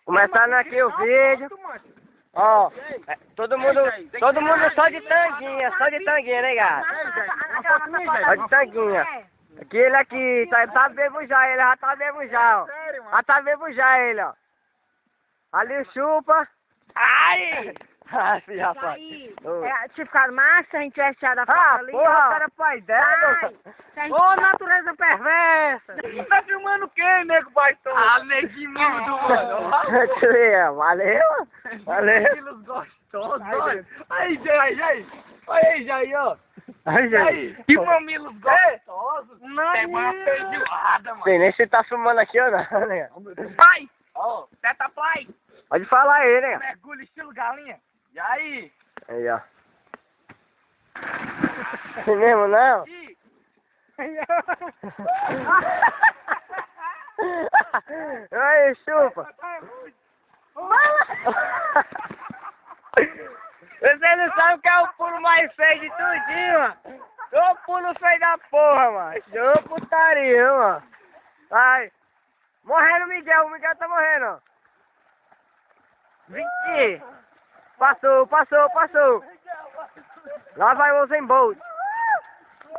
Começando aqui o vídeo. Ó, todo mundo só de tanguinha, né, gato? Só de tanguinha. Aquele aqui, tá bebo já, ele já tá bebo já, ó. Já tá bebo já ele, ó. Ali o chupa. Ai! Ah, filha, rapaz. Se ficar massa, a gente vai tirar da foto ali. Porra, cara, pai dela. Ô, natureza perversa. Tá filmando quem, nego baitão? Ah, neguinho mudo, mano. Valeu. Quilos gostosos, olha. Aí, Jair. Olha aí, Jair, ó. Aí, Que mamilos gostosos. Não. É uma feijoada, mano. Sei nem se tá filmando aqui ou não, né? Pai! Ó, teta pai. Pode falar aí, né? Mergulho estilo galinha. E aí? Aí, ó. Não mesmo, não? Ih. Aí, chupa. Você não sabe o que é o pulo mais feio de tudinho, mano. Ô pulo feio da porra, mano. Ô putaria, mano. Vai. Morrendo o Miguel tá morrendo, ó. 20. Passou. Lá vai o Usain Bolt.